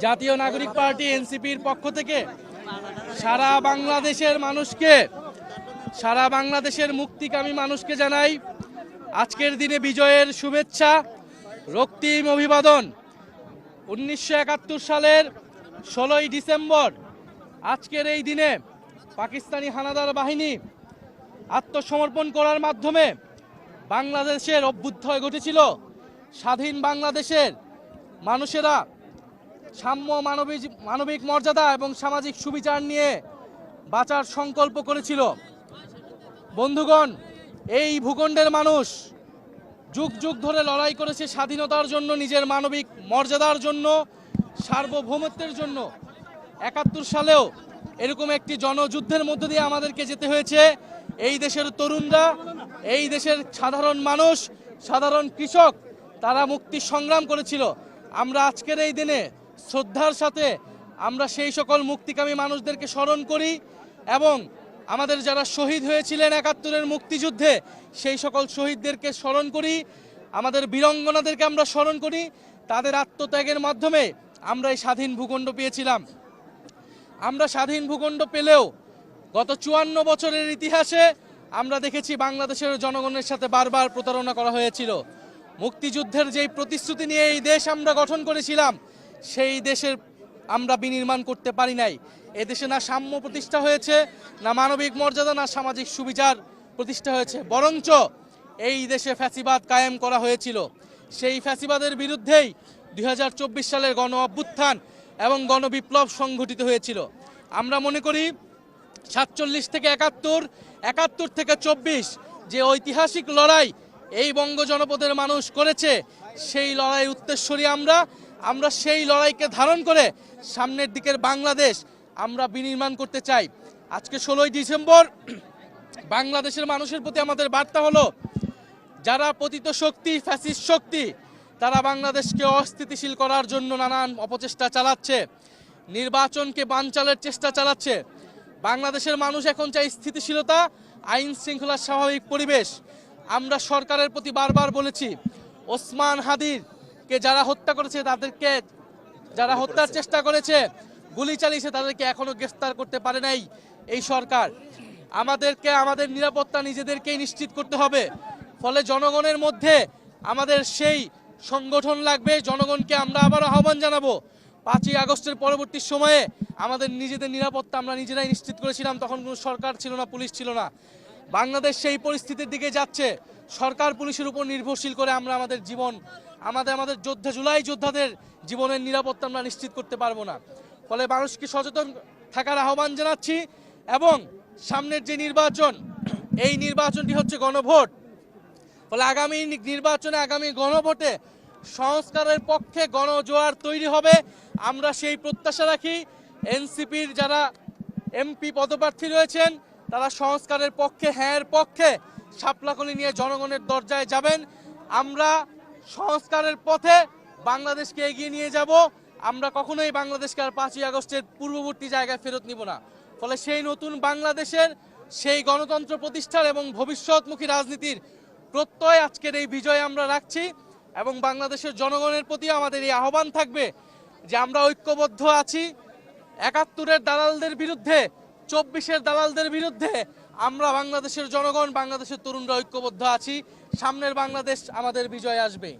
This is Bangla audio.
জাতীয় নাগরিক পার্টি এনসিপির পক্ষ থেকে সারা বাংলাদেশের মুক্তিকামী মানুষকে জানাই আজকের দিনে বিজয়ের শুভেচ্ছা, রক্তিম অভিবাদন। 1971 সালের 16ই ডিসেম্বর আজকের এই দিনে পাকিস্তানি হানাদার বাহিনী আত্মসমর্পণ করার মাধ্যমে বাংলাদেশের অভ্যুদয় ঘটেছিল। স্বাধীন বাংলাদেশের মানুষেরা সাম্য, মানবিক মর্যাদা এবং সামাজিক সুবিচার নিয়ে বাঁচার সংকল্প করেছিল। বন্ধুগণ, এই ভূখণ্ডের মানুষ যুগ যুগ ধরে লড়াই করেছে স্বাধীনতার জন্য, নিজের মানবিক মর্যাদার জন্য, সার্বভৌমত্বের জন্য। 71 সালেও এরকম একটি জনযুদ্ধের মধ্য দিয়ে আমাদেরকে যেতে হয়েছে। এই দেশের তরুণরা, এই দেশের সাধারণ মানুষ, সাধারণ কৃষক, তারা মুক্তি সংগ্রাম করেছিল। আমরা আজকের এই দিনে শ্রদ্ধার সাথে আমরা সেই সকল মুক্তিকামী মানুষদেরকে স্মরণ করি এবং আমাদের যারা শহীদ হয়েছিলেন 71-এর মুক্তিযুদ্ধে সেই সকল শহীদদেরকে স্মরণ করি, আমাদের বীরাঙ্গনাদেরকে আমরা স্মরণ করি। তাদের আত্মত্যাগের মাধ্যমে আমরা এই স্বাধীন ভূখণ্ড পেয়েছিলাম। আমরা স্বাধীন ভূখণ্ড পেলেও গত 54 বছরের ইতিহাসে আমরা দেখেছি বাংলাদেশের জনগণের সাথে বারবার প্রতারণা করা হয়েছিল। মুক্তিযুদ্ধের যেই প্রতিশ্রুতি নিয়ে এই দেশ আমরা গঠন করেছিলাম, সেই দেশের আমরা বিনির্মাণ করতে পারি নাই। এদেশে না সাম্য প্রতিষ্ঠা হয়েছে, না মানবিক মর্যাদা, না সামাজিক সুবিচার প্রতিষ্ঠা হয়েছে, বরঞ্চ এই দেশে ফ্যাসিবাদ কায়েম করা হয়েছিল। সেই ফ্যাসিবাদের বিরুদ্ধেই 2024 সালের গণ অভ্যুত্থান এবং গণবিপ্লব সংঘটিত হয়েছিল। আমরা মনে করি 47 থেকে 71, 71 থেকে 24 যে ঐতিহাসিক লড়াই এই বঙ্গ জনপদের মানুষ করেছে, সেই লড়াইয়ের উত্তরসূরি আমরা সেই লড়াইকে ধারণ করে সামনের দিকের বাংলাদেশ আমরা বিনির্মাণ করতে চাই। আজকে 16ই ডিসেম্বর বাংলাদেশের মানুষের প্রতি আমাদের বার্তা হলো, যারা পতিত শক্তি, ফ্যাসিস্ট শক্তি, তারা বাংলাদেশকে অস্থিতিশীল করার জন্য নানান অপচেষ্টা চালাচ্ছে, নির্বাচনকে বানচালের চেষ্টা চালাচ্ছে। বাংলাদেশের মানুষ এখন চাই স্থিতিশীলতা, আইন শৃঙ্খলার স্বাভাবিক পরিবেশ। আমরা সরকারের প্রতি বারবার বলেছি, ওসমান হাদিরকে যারা হত্যা করেছে, তাদেরকে যারা হত্যার চেষ্টা করেছে, গুলি চালিয়েছে, তাদেরকে এখনো গ্রেফতার করতে পারে নাই এই সরকার। আমাদেরকে আমাদের নিরাপত্তা নিজেদেরকেই নিশ্চিত করতে হবে। ফলে জনগণের মধ্যে আমাদের সেই সংগঠন লাগবে। জনগণকে আমরা আবারও আহ্বান জানাবো, 5ই আগস্টের পরবর্তী সময়ে আমাদের নিজেদের নিরাপত্তা আমরা নিজেরাই নিশ্চিত করেছিলাম। তখন কোনো সরকার ছিল না, পুলিশ ছিল না। বাংলাদেশ সেই পরিস্থিতির দিকে যাচ্ছে। সরকার পুলিশের উপর নির্ভরশীল করে আমরা আমাদের জীবন, আমাদের জুলাই যোদ্ধাদের জীবনের নিরাপত্তা আমরা নিশ্চিত করতে পারবো না। ফলে মানুষকে সচেতন থাকার আহ্বান জানাচ্ছি এবং সামনের যে নির্বাচন, এই নির্বাচনটি হচ্ছে গণভোট। ফলে আগামী নির্বাচনে, আগামী গণভোটে সংস্কারের পক্ষে গণজোয়ার তৈরি হবে। আমরা সেই প্রত্যাশা রাখি। এনসিপির যারা এমপি পদপ্রার্থী রয়েছেন, তারা সংস্কারের পক্ষে, হ্যাঁর পক্ষে শাপলাকলি নিয়ে জনগণের দরজায় যাবেন। আমরা সংস্কারের পথে বাংলাদেশকে এগিয়ে নিয়ে যাব। আমরা কখনোই বাংলাদেশকে আর 5ই আগস্টের পূর্ববর্তী জায়গায় ফেরত নিব না। ফলে সেই নতুন বাংলাদেশের, সেই গণতন্ত্র প্রতিষ্ঠার এবং ভবিষ্যৎমুখী রাজনীতির প্রত্যয় আজকের এই বিজয়ে আমরা রাখছি। এবং বাংলাদেশের জনগণের প্রতি আমাদের এই আহ্বান থাকবে যে আমরা ঐক্যবদ্ধ আছি। 71-এর দালালদের বিরুদ্ধে, 24-এর দালালদের বিরুদ্ধে আমরা বাংলাদেশের জনগণ, বাংলাদেশের তরুণরা ঐক্যবদ্ধ আছি। সামনের বাংলাদেশ আমাদের বিজয় আসবে।